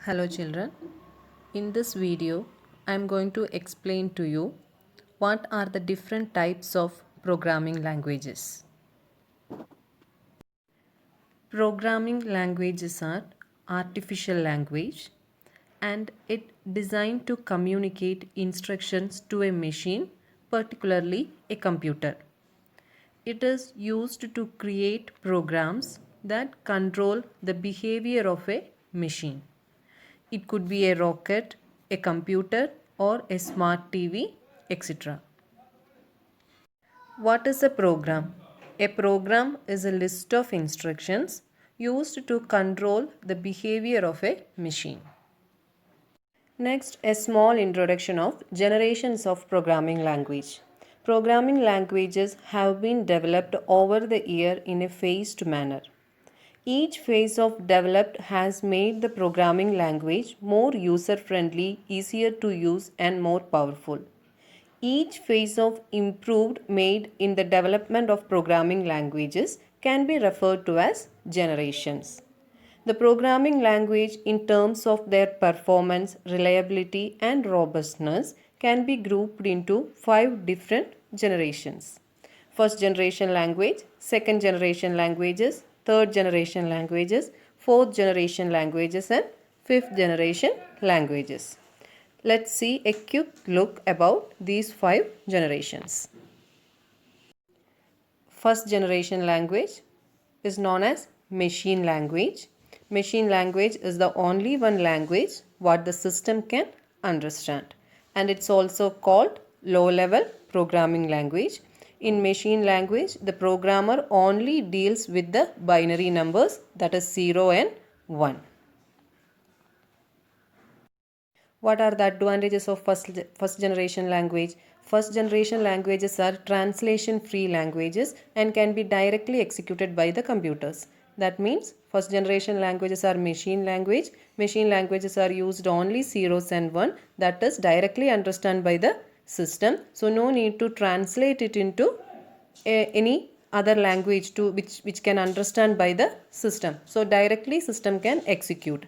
Hello children. In this video, I am going to explain to you what are the different types of programming languages. Programming languages are artificial language and it designed to communicate instructions to a machine, particularly a computer. It is used to create programs that control the behavior of a machine. It could be a rocket, a computer, or a smart TV, etc. What is a program? A program is a list of instructions used to control the behavior of a machine. Next, a small introduction of generations of programming language. Programming languages have been developed over the year in a phased manner. Each phase of development has made the programming language more user-friendly, easier to use and more powerful. Each phase of improved made in the development of programming languages can be referred to as generations. The programming language in terms of their performance, reliability and robustness can be grouped into 5 different generations. First generation language, second generation languages, third generation languages, fourth generation languages and fifth generation languages. Let's see a quick look about these 5 generations. First generation language is known as machine language. Machine language is the only one language what the system can understand, and it's also called low level programming language. In machine language, the programmer only deals with the binary numbers, that is 0 and 1. What are the advantages of first generation language? First generation languages are translation free languages and can be directly executed by the computers. That means first generation languages are machine language. Machine languages are used only zeros and 1, that is directly understood by the system. So no need to translate it into any other language to which can understand by the system. So directly system can execute.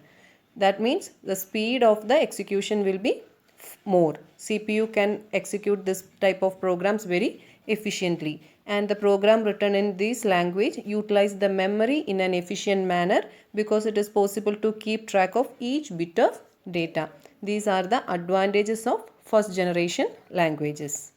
That means the speed of the execution will be more. CPU can execute this type of programs very efficiently, and the program written in this language utilize the memory in an efficient manner because it is possible to keep track of each bit of data. These are the advantages of first generation languages.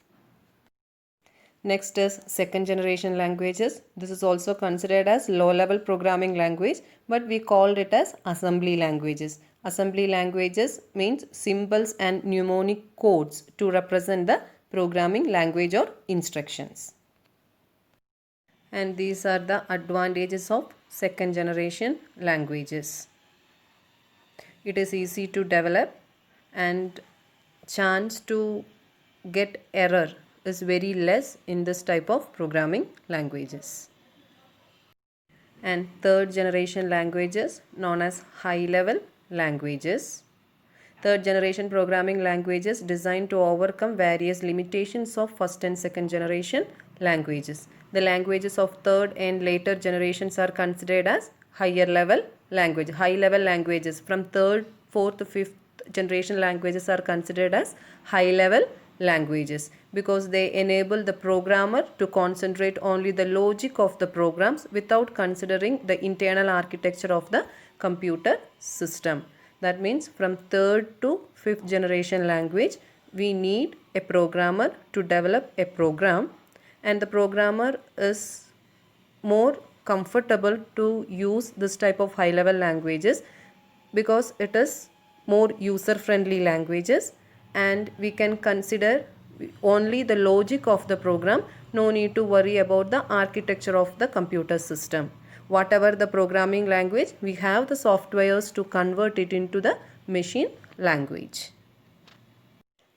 Next is second generation languages. This is also considered as low level programming language, but we called it as assembly languages. Assembly languages means symbols and mnemonic codes to represent the programming language or instructions. And these are the advantages of second generation languages. It is easy to develop and chance to get error is very less in this type of programming languages. And third generation languages known as high level languages. Third generation programming languages designed to overcome various limitations of first and second generation languages. The languages of third and later generations are considered as higher level language. High level languages from third, fourth, fifth generation languages are considered as high level languages because they enable the programmer to concentrate only the logic of the programs without considering the internal architecture of the computer system. That means from third to fifth generation language, we need a programmer to develop a program, and the programmer is more comfortable to use this type of high level languages because it is more user friendly languages, and we can consider only the logic of the program. No need to worry about the architecture of the computer system. Whatever the programming language, we have the softwares to convert it into the machine language.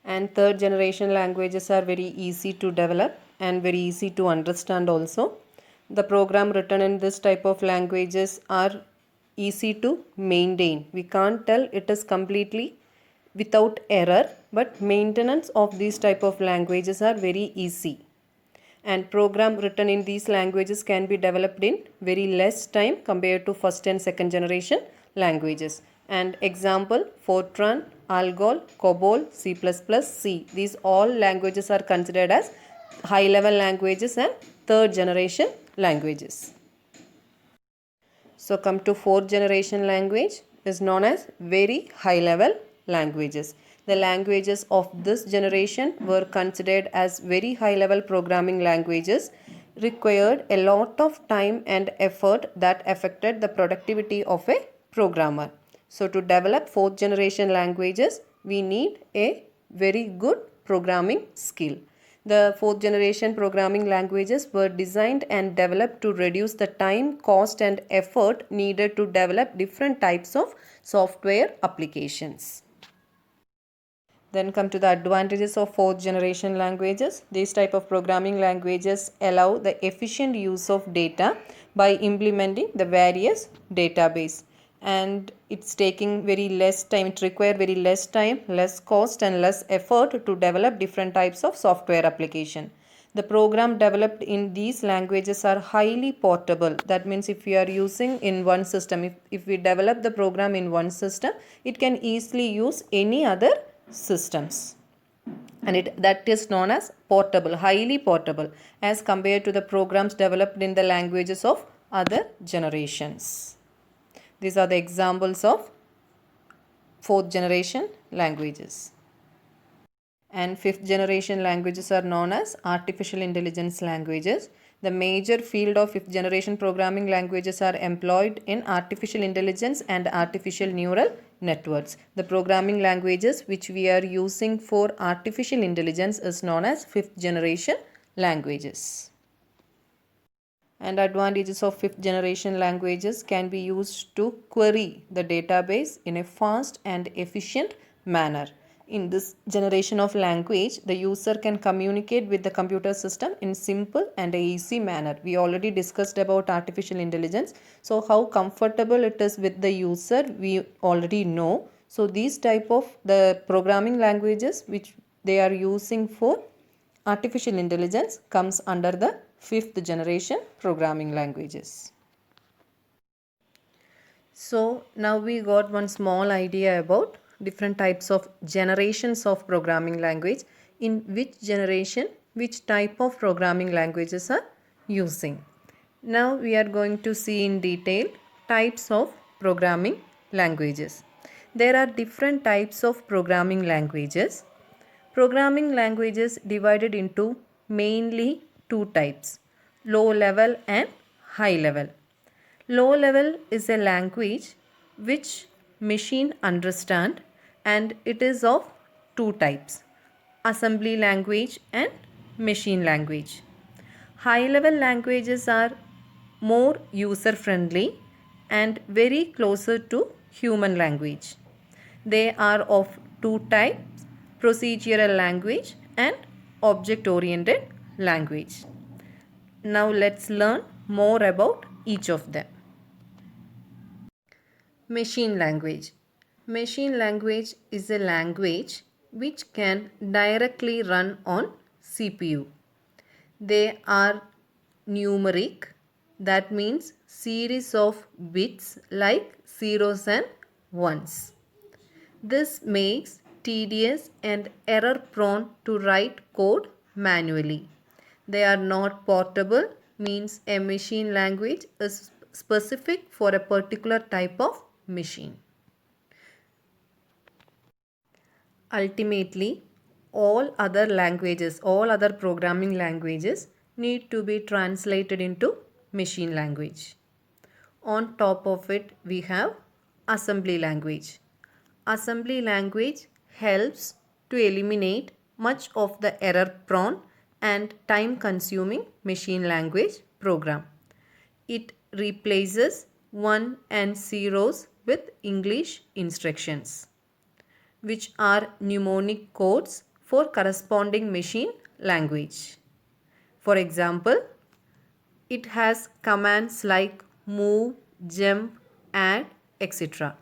And third generation languages are very easy to develop and very easy to understand also. The program written in this type of languages are easy to maintain. We can't tell it is completely without error, but maintenance of these type of languages are very easy. And program written in these languages can be developed in very less time compared to first and second generation languages. And example, Fortran, Algol, COBOL, C++, C. These all languages are considered as high level languages and third generation languages. So come to fourth generation language is known as very high level languages. The languages of this generation were considered as very high level programming languages, required a lot of time and effort that affected the productivity of a programmer. So to develop fourth generation languages, we need a very good programming skill. The fourth generation programming languages were designed and developed to reduce the time, cost and effort needed to develop different types of software applications. Then come to the advantages of fourth generation languages. These type of programming languages allow the efficient use of data by implementing the various database, and it's taking very less time. It requires very less time, less cost and less effort to develop different types of software application. The program developed in these languages are highly portable. That means if we are using in one system, if we develop the program in one system, it can easily use any other systems, and that is known as portable, highly portable, as compared to the programs developed in the languages of other generations. These are the examples of fourth generation languages. And fifth generation languages are known as artificial intelligence languages. The major field of fifth generation programming languages are employed in artificial intelligence and artificial neural networks. The programming languages which we are using for artificial intelligence is known as fifth generation languages. And advantages of fifth generation languages can be used to query the database in a fast and efficient manner. In this generation of language, the user can communicate with the computer system in simple and easy manner. We already discussed about artificial intelligence. So how comfortable it is with the user, we already know. So these type of the programming languages which they are using for artificial intelligence comes under the fifth generation programming languages. So now we got one small idea about different types of generations of programming language, in which generation which type of programming languages are using. Now we are going to see in detail types of programming languages. There are different types of programming languages. Programming languages divided into mainly two types, low level and high level. Low level is a language which machine understand, and it is of two types, assembly language and machine language. High level languages are more user friendly and very closer to human language. They are of two types, procedural language and object oriented language. Now let's learn more about each of them. Machine language. Machine language is a language which can directly run on CPU. They are numeric, that means series of bits like zeros and ones. This makes tedious and error prone to write code manually. They are not portable, means a machine language is specific for a particular type of machine. Ultimately, all other languages, all other programming languages need to be translated into machine language. On top of it, we have assembly language. Assembly language helps to eliminate much of the error prone and time consuming machine language program. It replaces 1 and zeros with English instructions, which are mnemonic codes for corresponding machine language. For example, it has commands like move, jump, add, etc.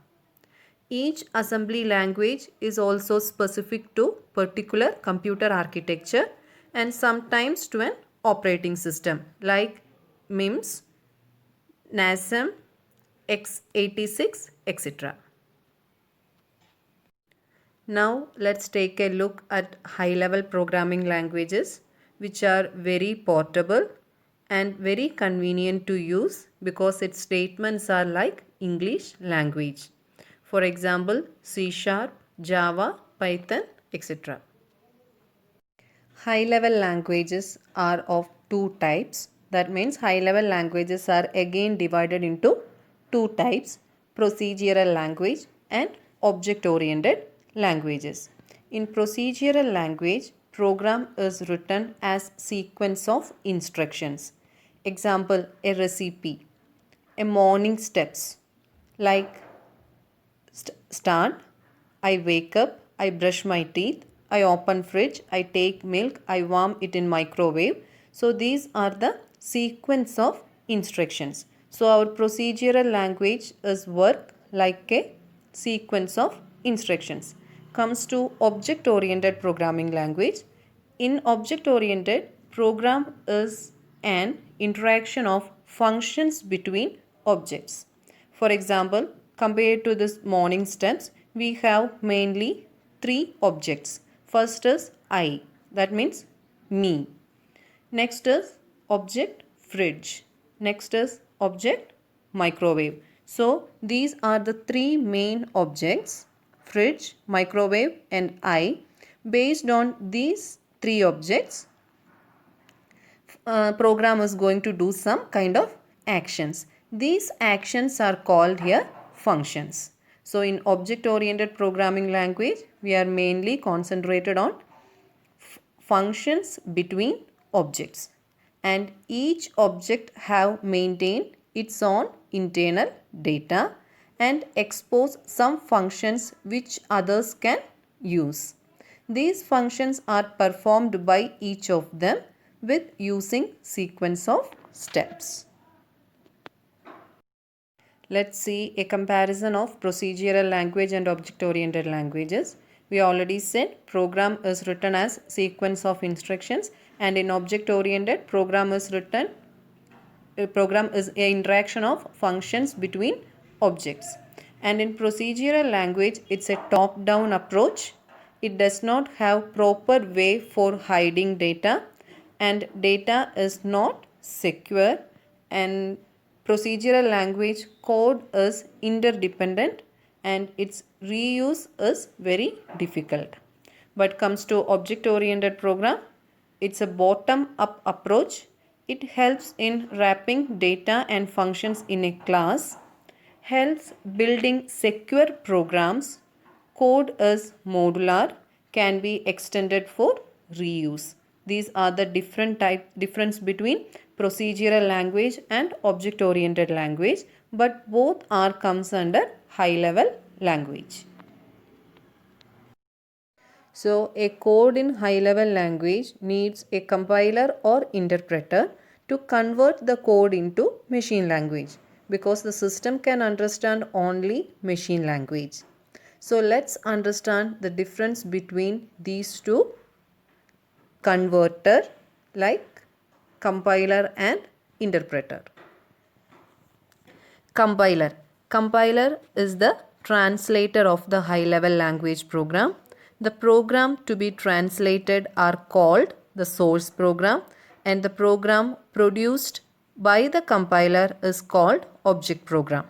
Each assembly language is also specific to particular computer architecture and sometimes to an operating system like MIMS, NASM, x86, etc. Now let's take a look at high-level programming languages, which are very portable and very convenient to use because its statements are like English language. For example, C Sharp, Java, Python, etc. High-level languages are of two types. That means high-level languages are again divided into two types: procedural language and object-oriented languages. In procedural language, program is written as sequence of instructions. Example, a recipe, a morning steps like start, I wake up, I brush my teeth, I open fridge, I take milk, I warm it in microwave. So these are the sequence of instructions. So our procedural language is work like a sequence of instructions. Comes to object oriented programming language. In object oriented, program is an interaction of functions between objects. For example, compared to this morning steps, we have mainly three objects. First is I, that means me. Next is object fridge. Next is object microwave. So these are the three main objects: fridge, microwave and I. Based on these three objects, program is going to do some kind of actions. These actions are called here functions. So in object oriented programming language, we are mainly concentrated on functions between objects, and each object have maintained its own internal data and expose some functions which others can use. These functions are performed by each of them with using sequence of steps. Let's see a comparison of procedural language and object-oriented languages. We already said program is written as sequence of instructions, and in object-oriented, program is an interaction of functions between objects. And in procedural language, it's a top-down approach. It does not have proper way for hiding data, and data is not secure, and procedural language code is interdependent and its reuse is very difficult. But comes to object oriented program, it's a bottom up approach. It helps in wrapping data and functions in a class, helps building secure programs. Code is modular, can be extended for reuse. These are the difference between procedural language and object oriented language, but both are comes under high level language. So a code in high level language needs a compiler or interpreter to convert the code into machine language, because the system can understand only machine language. So let's understand the difference between these two converter, like compiler and interpreter. Compiler. Compiler is the translator of the high level language program. The program to be translated are called the source program, and the program produced by the compiler is called object program.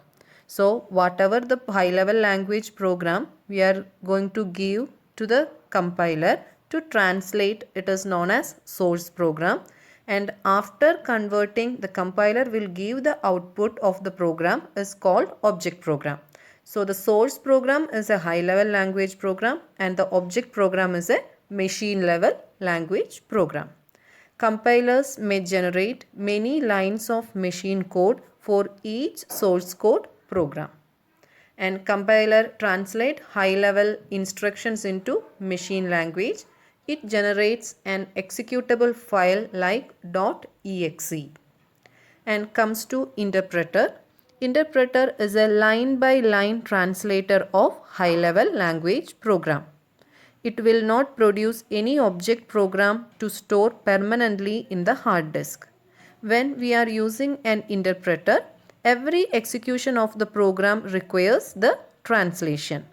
So whatever the high level language program we are going to give to the compiler to translate, it is known as source program, and after converting, the compiler will give the output of the program is called object program. So the source program is a high level language program and the object program is a machine level language program. Compilers may generate many lines of machine code for each source code program, and compiler translate high level instructions into machine language. It generates an executable file like .exe. And comes to interpreter. Interpreter is a line by line translator of high level language program. It will not produce any object program to store permanently in the hard disk. When we are using an interpreter, every execution of the program requires the translation.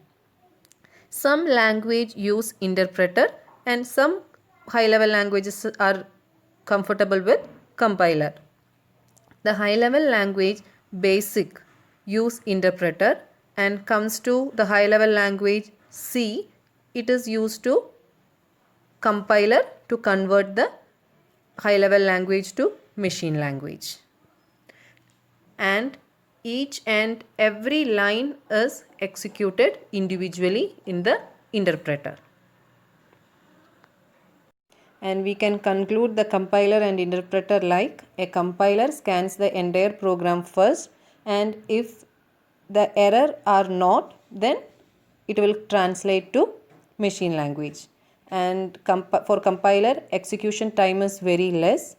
Some language use interpreter and some high level languages are comfortable with compiler. The high level language basic use interpreter, and comes to the high level language C, it is used to compiler to convert the high level language to machine language. And each and every line is executed individually in the interpreter. And we can conclude the compiler and interpreter like: a compiler scans the entire program first, and if the error are not, then it will translate to machine language. And for compiler, execution time is very less.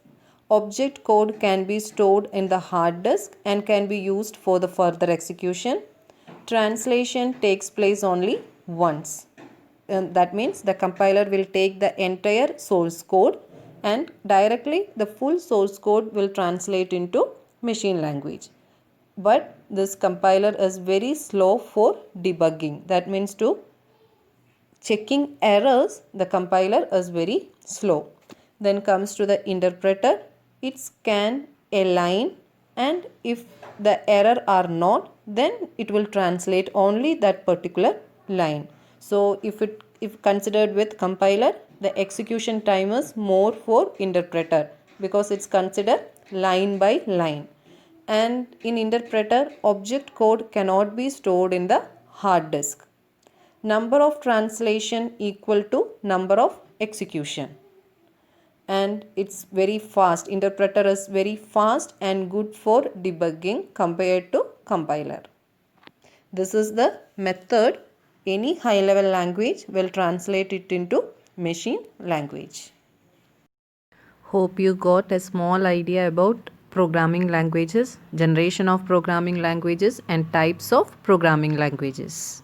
Object code can be stored in the hard disk and can be used for the further execution. Translation takes place only once. That means the compiler will take the entire source code and directly the full source code will translate into machine language. But this compiler is very slow for debugging. That means to checking errors, the compiler is very slow. Then comes to the interpreter. It scans a line, and if the error are not, then it will translate only that particular line. So if considered with compiler, the execution time is more for interpreter because it's considered line by line. And in interpreter, object code cannot be stored in the hard disk. Number of translation equal to number of execution. And it's very fast. Interpreter is very fast and good for debugging compared to compiler. This is the method any high level language will translate it into machine language. Hope you got a small idea about programming languages, generation of programming languages, and types of programming languages.